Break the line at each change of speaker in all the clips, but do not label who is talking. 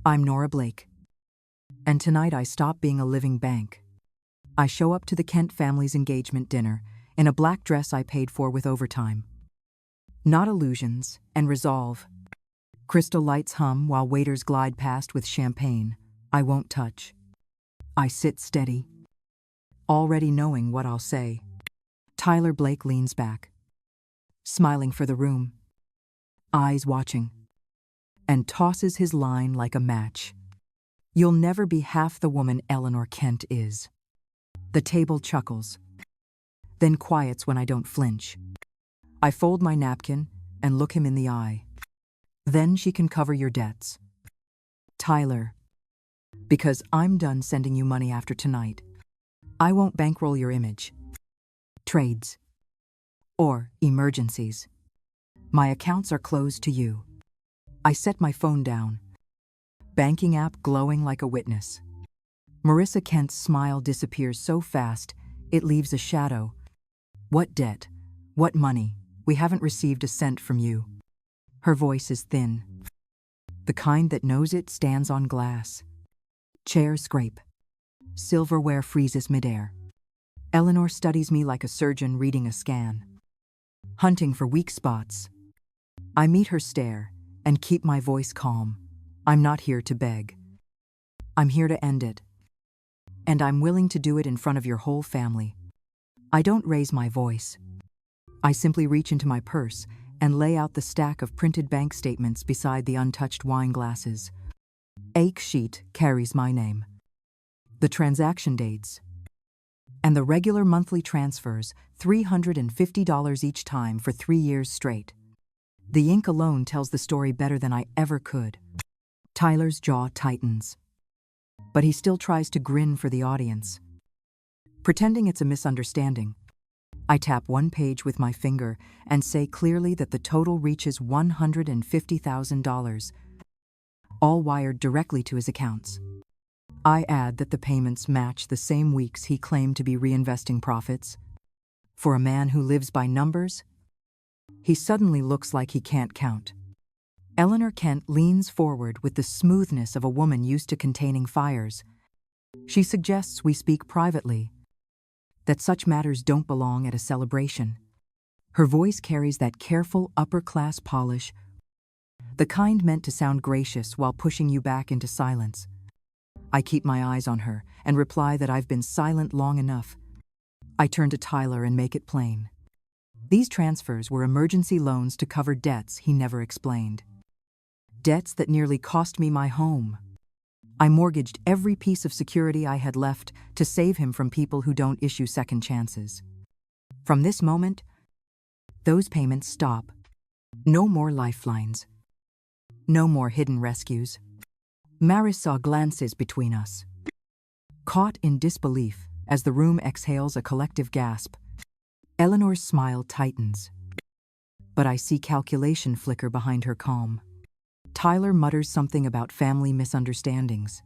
I'm Nora Blake. And tonight I stop being a living bank. I show up to the Kent family's engagement dinner in a black dress I paid for with overtime. Not illusions and resolve. Crystal lights hum while waiters glide past with champagne. I won't touch. I sit steady, already knowing what I'll say. Tyler Blake leans back, smiling for the room, eyes watching, and tosses his line like a match. You'll never be half the woman Eleanor Kent is. The table chuckles, then quiets when I don't flinch. I fold my napkin and look him in the eye. Then she can cover your debts. Tyler, because I'm done sending you money after tonight. I won't bankroll your image, trades, or emergencies. My accounts are closed to you. I set my phone down, banking app glowing like a witness. Marissa Kent's smile disappears so fast, it leaves a shadow. What debt? What money? We haven't received a cent from you. Her voice is thin. The kind that knows it stands on glass. Chairs scrape. Silverware freezes midair. Eleanor studies me like a surgeon reading a scan, hunting for weak spots. I meet her stare and keep my voice calm. I'm not here to beg. I'm here to end it. And I'm willing to do it in front of your whole family. I don't raise my voice. I simply reach into my purse and lay out the stack of printed bank statements beside the untouched wine glasses. Each sheet carries my name, the transaction dates, and the regular monthly transfers, $350 each time for 3 years straight. The ink alone tells the story better than I ever could. Tyler's jaw tightens, but he still tries to grin for the audience. Pretending it's a misunderstanding, I tap one page with my finger and say clearly that the total reaches $150,000, all wired directly to his accounts. I add that the payments match the same weeks he claimed to be reinvesting profits. For a man who lives by numbers, he suddenly looks like he can't count. Eleanor Kent leans forward with the smoothness of a woman used to containing fires. She suggests we speak privately, that such matters don't belong at a celebration. Her voice carries that careful upper-class polish, the kind meant to sound gracious while pushing you back into silence. I keep my eyes on her and reply that I've been silent long enough. I turn to Tyler and make it plain. These transfers were emergency loans to cover debts he never explained. Debts that nearly cost me my home. I mortgaged every piece of security I had left to save him from people who don't issue second chances. From this moment, those payments stop. No more lifelines. No more hidden rescues. Maris saw glances between us. Caught in disbelief as the room exhales a collective gasp, Eleanor's smile tightens. But I see calculation flicker behind her calm. Tyler mutters something about family misunderstandings.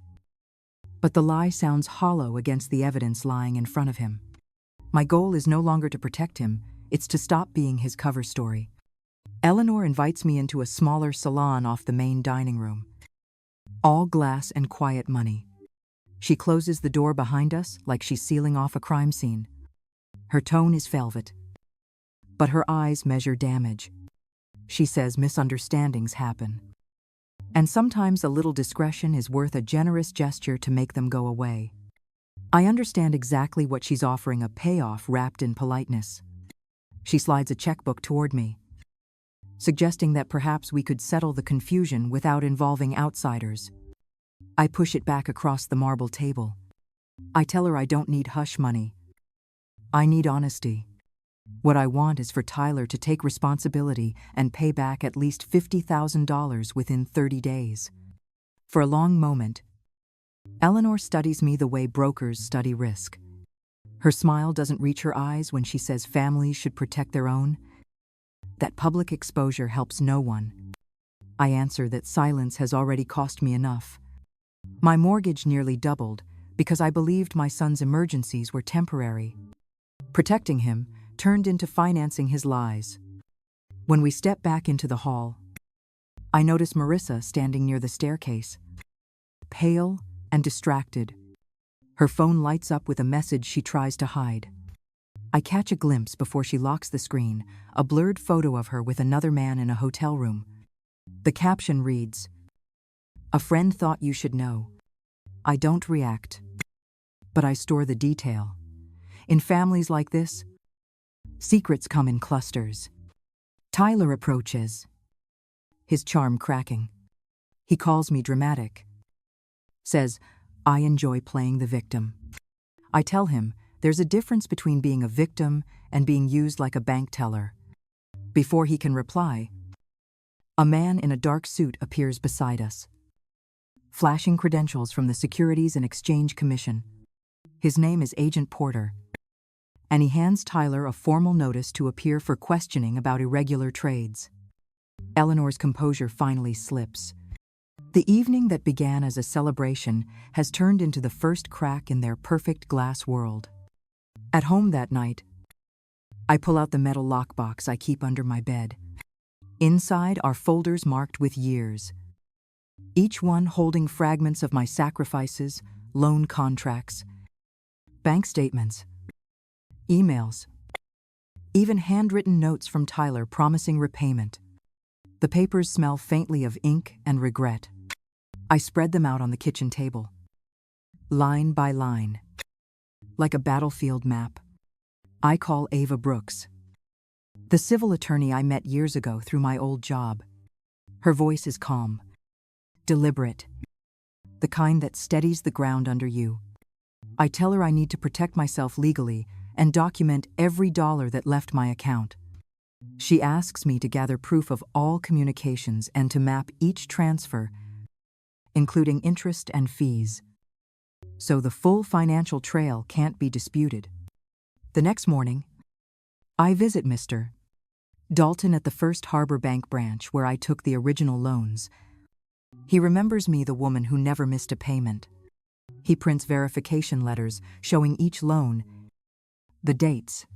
But the lie sounds hollow against the evidence lying in front of him. My goal is no longer to protect him, it's to stop being his cover story. Eleanor invites me into a smaller salon off the main dining room. All glass and quiet money. She closes the door behind us like she's sealing off a crime scene. Her tone is velvet, but her eyes measure damage. She says misunderstandings happen. And sometimes a little discretion is worth a generous gesture to make them go away. I understand exactly what she's offering, a payoff wrapped in politeness. She slides a checkbook toward me, suggesting that perhaps we could settle the confusion without involving outsiders. I push it back across the marble table. I tell her I don't need hush money. I need honesty. What I want is for Tyler to take responsibility and pay back at least $50,000 within 30 days. For a long moment, Eleanor studies me the way brokers study risk. Her smile doesn't reach her eyes when she says families should protect their own, that public exposure helps no one. I answer that silence has already cost me enough. My mortgage nearly doubled because I believed my son's emergencies were temporary. Protecting him turned into financing his lies. When we step back into the hall, I notice Marissa standing near the staircase. pale and distracted. Her phone lights up with a message she tries to hide. I catch a glimpse before she locks the screen, a blurred photo of her with another man in a hotel room. The caption reads, "A friend thought you should know." I don't react, but I store the detail. In families like this, secrets come in clusters. Tyler approaches, his charm cracking. He calls me dramatic. Says, I enjoy playing the victim. I tell him there's a difference between being a victim and being used like a bank teller. Before he can reply, a man in a dark suit appears beside us, flashing credentials from the Securities and Exchange Commission. His name is Agent Porter, and he hands Tyler a formal notice to appear for questioning about irregular trades. Eleanor's composure finally slips. The evening that began as a celebration has turned into the first crack in their perfect glass world. At home that night, I pull out the metal lockbox I keep under my bed. Inside are folders marked with years, each one holding fragments of my sacrifices, loan contracts, bank statements, emails, even handwritten notes from Tyler promising repayment. The papers smell faintly of ink and regret. I spread them out on the kitchen table, line by line, like a battlefield map. I call Ava Brooks, the civil attorney I met years ago through my old job. Her voice is calm, deliberate, the kind that steadies the ground under you. I tell her I need to protect myself legally and document every dollar that left my account. She asks me to gather proof of all communications and to map each transfer, including interest and fees, so the full financial trail can't be disputed. The next morning, I visit Mr. Dalton at the First Harbor Bank branch where I took the original loans. He remembers me, the woman who never missed a payment. He prints verification letters showing each loan, the dates,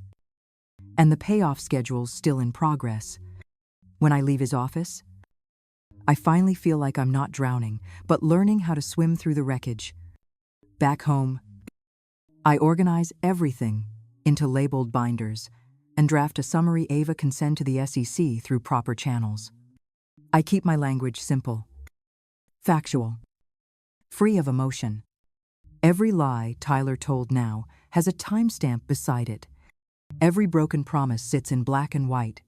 and the payoff schedules still in progress. When I leave his office, I finally feel like I'm not drowning, but learning how to swim through the wreckage. Back home, I organize everything into labeled binders and draft a summary Ava can send to the SEC through proper channels. I keep my language simple, factual, free of emotion. Every lie Tyler told now has a timestamp beside it. Every broken promise sits in black and white.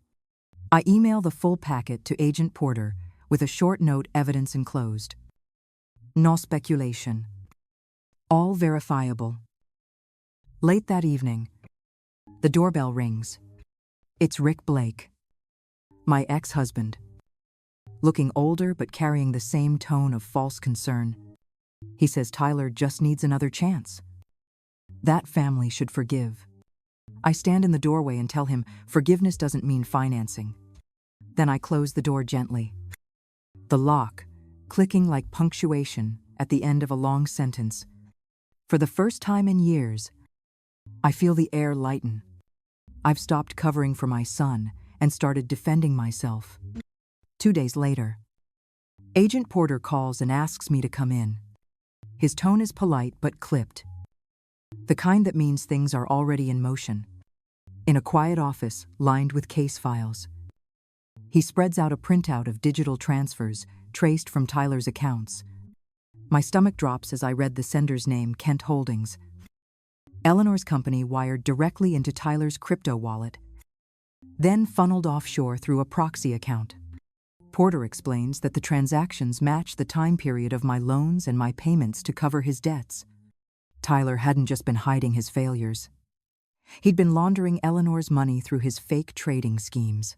I email the full packet to Agent Porter with a short note, evidence enclosed. No speculation. All verifiable. Late that evening, the doorbell rings. It's Rick Blake, my ex-husband, looking older but carrying the same tone of false concern. He says Tyler just needs another chance. That family should forgive. I stand in the doorway and tell him forgiveness doesn't mean financing. Then I close the door gently, the lock clicking like punctuation at the end of a long sentence. For the first time in years, I feel the air lighten. I've stopped covering for my son and started defending myself. 2 days later, Agent Porter calls and asks me to come in. His tone is polite but clipped, the kind that means things are already in motion. In a quiet office lined with case files, he spreads out a printout of digital transfers traced from Tyler's accounts. My stomach drops as I read the sender's name, Kent Holdings. Eleanor's company wired directly into Tyler's crypto wallet, then funneled offshore through a proxy account. Porter explains that the transactions match the time period of my loans and my payments to cover his debts. Tyler hadn't just been hiding his failures. He'd been laundering Eleanor's money through his fake trading schemes.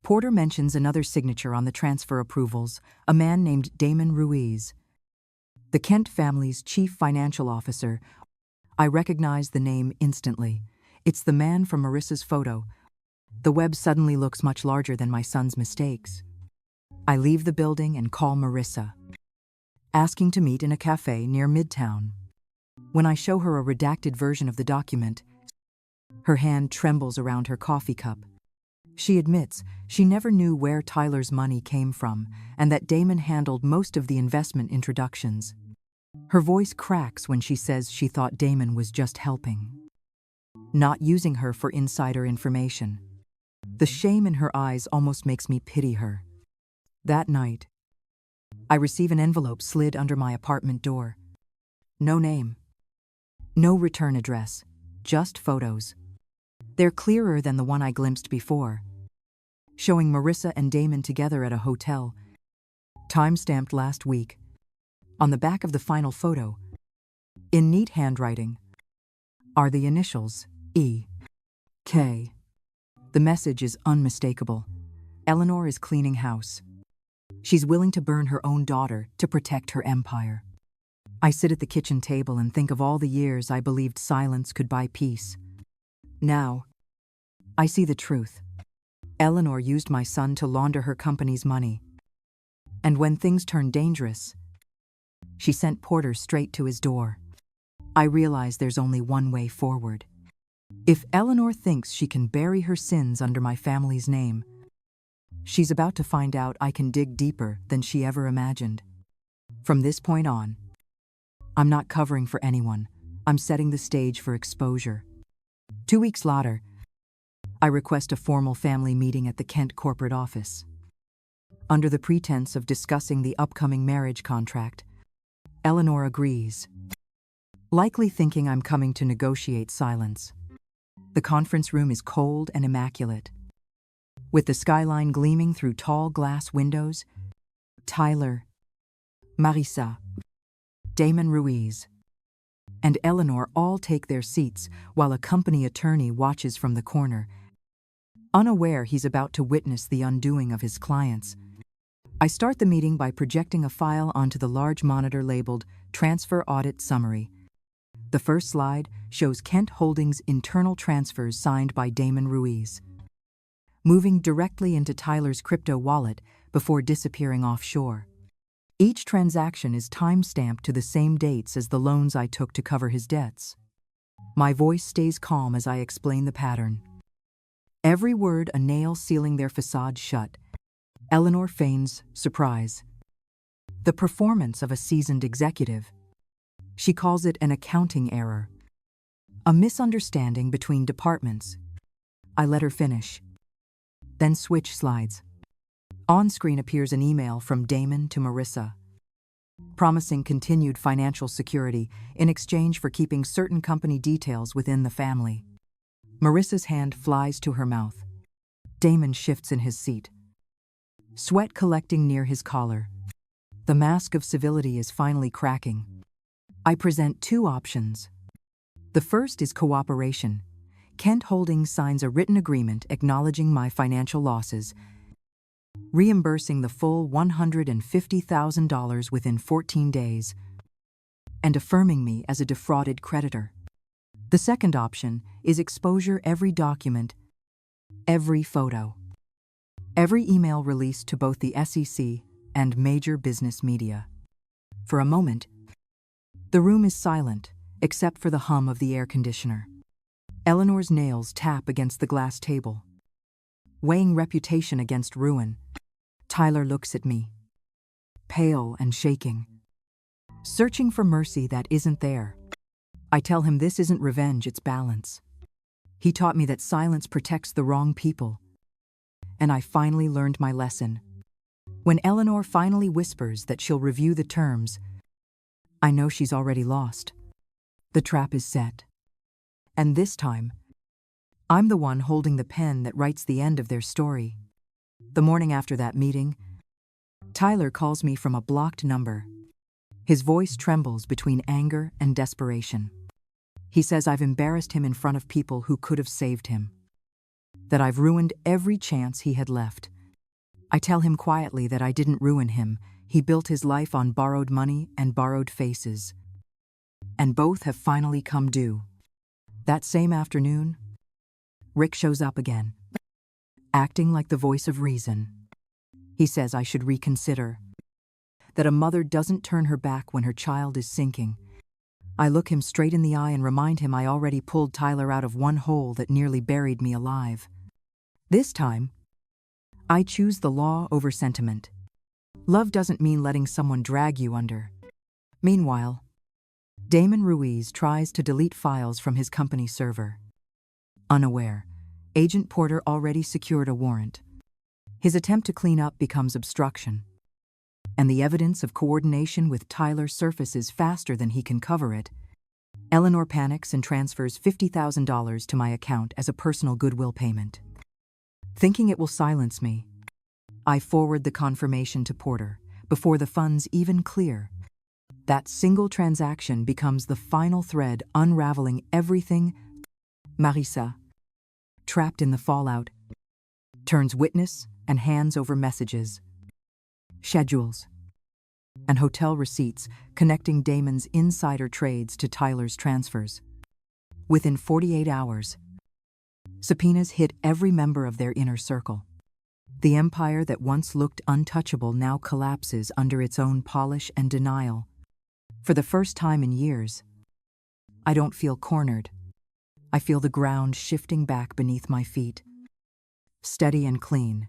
Porter mentions another signature on the transfer approvals, a man named Damon Ruiz, the Kent family's chief financial officer. I recognize the name instantly. It's the man from Marissa's photo. The web suddenly looks much larger than my son's mistakes. I leave the building and call Marissa, asking to meet in a cafe near Midtown. When I show her a redacted version of the document, her hand trembles around her coffee cup. She admits she never knew where Tyler's money came from and that Damon handled most of the investment introductions. Her voice cracks when she says she thought Damon was just helping, not using her for insider information. The shame in her eyes almost makes me pity her. That night, I receive an envelope slid under my apartment door. No name, no return address, just photos. They're clearer than the one I glimpsed before, showing Marissa and Damon together at a hotel, time-stamped last week. On the back of the final photo, in neat handwriting, are the initials E.K. The message is unmistakable. Eleanor is cleaning house. She's willing to burn her own daughter to protect her empire. I sit at the kitchen table and think of all the years I believed silence could buy peace. Now, I see the truth. Eleanor used my son to launder her company's money. And when things turned dangerous, she sent Porter straight to his door. I realize there's only one way forward. If Eleanor thinks she can bury her sins under my family's name, she's about to find out I can dig deeper than she ever imagined. From this point on, I'm not covering for anyone. I'm setting the stage for exposure. 2 weeks later, I request a formal family meeting at the Kent corporate office. Under the pretense of discussing the upcoming marriage contract, Eleanor agrees, likely thinking I'm coming to negotiate silence. The conference room is cold and immaculate. With the skyline gleaming through tall glass windows, Tyler, Marissa, Damon Ruiz, and Eleanor all take their seats while a company attorney watches from the corner, unaware he's about to witness the undoing of his clients. I start the meeting by projecting a file onto the large monitor labeled Transfer Audit Summary. The first slide shows Kent Holdings' internal transfers signed by Damon Ruiz, moving directly into Tyler's crypto wallet before disappearing offshore. Each transaction is time-stamped to the same dates as the loans I took to cover his debts. My voice stays calm as I explain the pattern. Every word a nail sealing their facade shut. Eleanor feigns surprise. The performance of a seasoned executive. She calls it an accounting error, a misunderstanding between departments. I let her finish, then switch slides. On screen appears an email from Damon to Marissa, promising continued financial security in exchange for keeping certain company details within the family. Marissa's hand flies to her mouth. Damon shifts in his seat, sweat collecting near his collar. The mask of civility is finally cracking. I present two options. The first is cooperation. Kent Holdings signs a written agreement acknowledging my financial losses, reimbursing the full $150,000 within 14 days, and affirming me as a defrauded creditor. The second option is exposure: every document, every photo, every email released to both the SEC and major business media. For a moment, the room is silent, except for the hum of the air conditioner. Eleanor's nails tap against the glass table. Weighing reputation against ruin, Tyler looks at me, pale and shaking, searching for mercy that isn't there. I tell him this isn't revenge, it's balance. He taught me that silence protects the wrong people, and I finally learned my lesson. When Eleanor finally whispers that she'll review the terms, I know she's already lost. The trap is set. And this time, I'm the one holding the pen that writes the end of their story. The morning after that meeting, Tyler calls me from a blocked number. His voice trembles between anger and desperation. He says I've embarrassed him in front of people who could have saved him, that I've ruined every chance he had left. I tell him quietly that I didn't ruin him. He built his life on borrowed money and borrowed faces, and both have finally come due. That same afternoon, Rick shows up again, acting like the voice of reason. He says I should reconsider, that a mother doesn't turn her back when her child is sinking. I look him straight in the eye and remind him I already pulled Tyler out of one hole that nearly buried me alive. This time, I choose the law over sentiment. Love doesn't mean letting someone drag you under. Meanwhile, Damon Ruiz tries to delete files from his company server. Unaware, Agent Porter already secured a warrant. His attempt to clean up becomes obstruction, and the evidence of coordination with Tyler surfaces faster than he can cover it. Eleanor panics and transfers $50,000 to my account as a personal goodwill payment. Thinking it will silence me, I forward the confirmation to Porter before the funds even clear. That single transaction becomes the final thread unraveling everything. Marisa, trapped in the fallout, turns witness and hands over messages, schedules, and hotel receipts connecting Damon's insider trades to Tyler's transfers. Within 48 hours, subpoenas hit every member of their inner circle. The empire that once looked untouchable now collapses under its own polish and denial. For the first time in years, I don't feel cornered. I feel the ground shifting back beneath my feet. Steady and clean.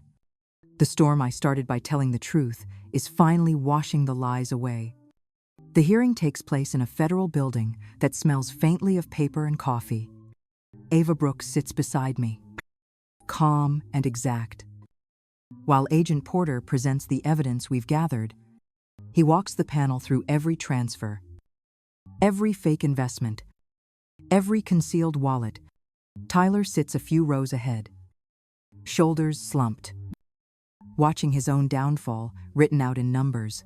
The storm I started by telling the truth is finally washing the lies away. The hearing takes place in a federal building that smells faintly of paper and coffee. Ava Brooks sits beside me, calm and exact. While Agent Porter presents the evidence we've gathered, he walks the panel through every transfer, every fake investment, every concealed wallet. Tyler sits a few rows ahead, shoulders slumped, watching his own downfall written out in numbers.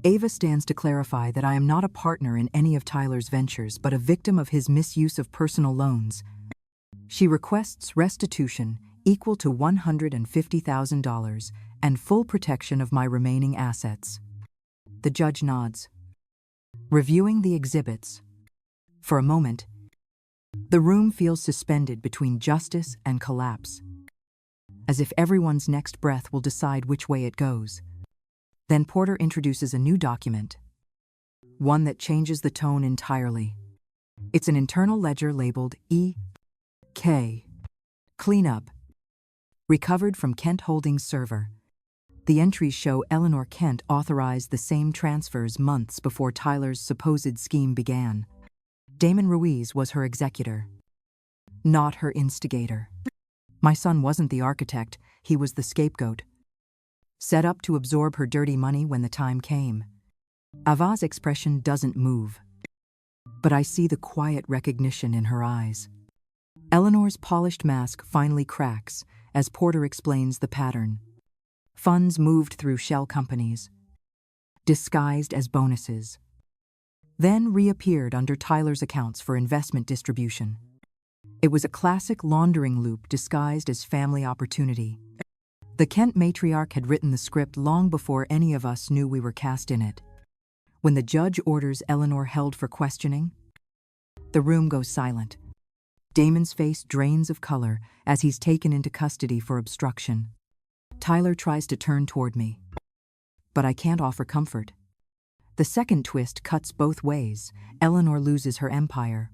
Ava stands to clarify that I am not a partner in any of Tyler's ventures, but a victim of his misuse of personal loans. She requests restitution equal to $150,000 and full protection of my remaining assets. The judge nods, reviewing the exhibits. For a moment, the room feels suspended between justice and collapse, as if everyone's next breath will decide which way it goes. Then Porter introduces a new document, one that changes the tone entirely. It's an internal ledger labeled E.K. Cleanup, recovered from Kent Holdings' server. The entries show Eleanor Kent authorized the same transfers months before Tyler's supposed scheme began. Damon Ruiz was her executor, not her instigator. My son wasn't the architect, he was the scapegoat, set up to absorb her dirty money when the time came. Ava's expression doesn't move, but I see the quiet recognition in her eyes. Eleanor's polished mask finally cracks as Porter explains the pattern. Funds moved through shell companies, disguised as bonuses, then reappeared under Tyler's accounts for investment distribution. It was a classic laundering loop disguised as family opportunity. The Kent matriarch had written the script long before any of us knew we were cast in it. When the judge orders Eleanor held for questioning, the room goes silent. Damon's face drains of color as he's taken into custody for obstruction. Tyler tries to turn toward me, but I can't offer comfort. The second twist cuts both ways. Eleanor loses her empire,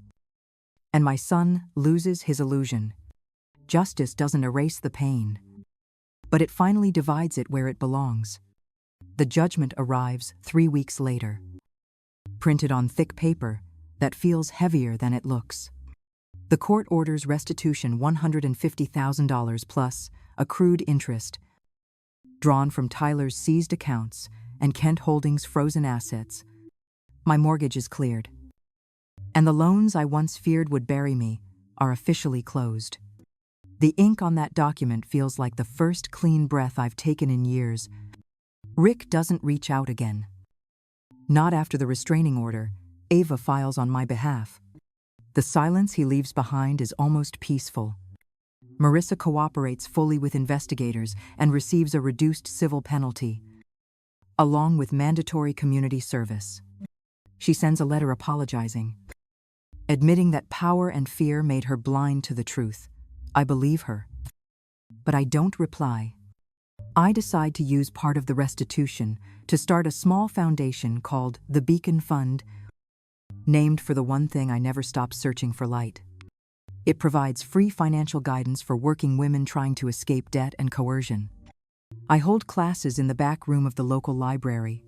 and my son loses his illusion. Justice doesn't erase the pain, but it finally divides it where it belongs. The judgment arrives 3 weeks later, printed on thick paper that feels heavier than it looks. The court orders restitution $150,000 plus accrued interest, drawn from Tyler's seized accounts and Kent Holdings' frozen assets. My mortgage is cleared, and the loans I once feared would bury me are officially closed. The ink on that document feels like the first clean breath I've taken in years. Rick doesn't reach out again. Not after the restraining order Ava files on my behalf. The silence he leaves behind is almost peaceful. Marissa cooperates fully with investigators and receives a reduced civil penalty, along with mandatory community service. She sends a letter apologizing, admitting that power and fear made her blind to the truth. I believe her, but I don't reply. I decide to use part of the restitution to start a small foundation called the Beacon Fund, named for the one thing I never stopped searching for: light. It provides free financial guidance for working women trying to escape debt and coercion. I hold classes in the back room of the local library,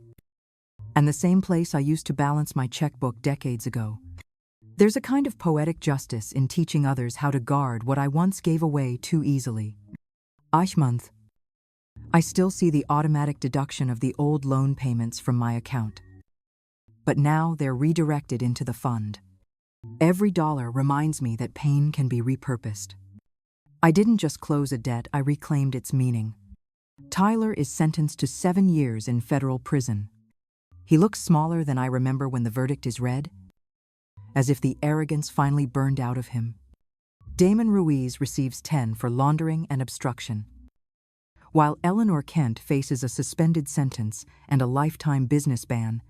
and the same place I used to balance my checkbook decades ago. There's a kind of poetic justice in teaching others how to guard what I once gave away too easily. Each month, I still see the automatic deduction of the old loan payments from my account. But now they're redirected into the fund. Every dollar reminds me that pain can be repurposed. I didn't just close a debt, I reclaimed its meaning. Tyler is sentenced to 7 years in federal prison. He looks smaller than I remember when the verdict is read, as if the arrogance finally burned out of him. Damon Ruiz receives 10 for laundering and obstruction, while Eleanor Kent faces a suspended sentence and a lifetime business ban.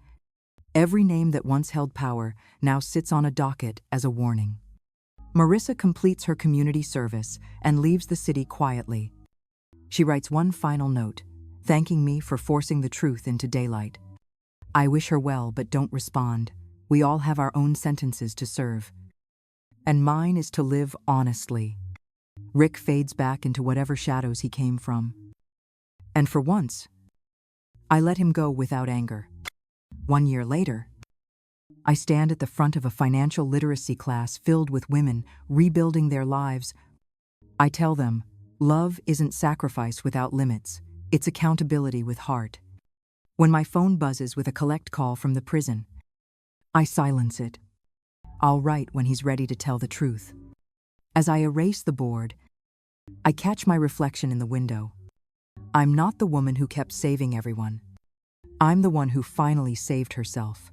Every name that once held power now sits on a docket as a warning. Marissa completes her community service and leaves the city quietly. She writes one final note, thanking me for forcing the truth into daylight. I wish her well, but don't respond. We all have our own sentences to serve. And mine is to live honestly. Rick fades back into whatever shadows he came from. And for once, I let him go without anger. 1 year later, I stand at the front of a financial literacy class filled with women rebuilding their lives. I tell them, love isn't sacrifice without limits, it's accountability with heart. When my phone buzzes with a collect call from the prison, I silence it. I'll write when he's ready to tell the truth. As I erase the board, I catch my reflection in the window. I'm not the woman who kept saving everyone. I'm the one who finally saved herself.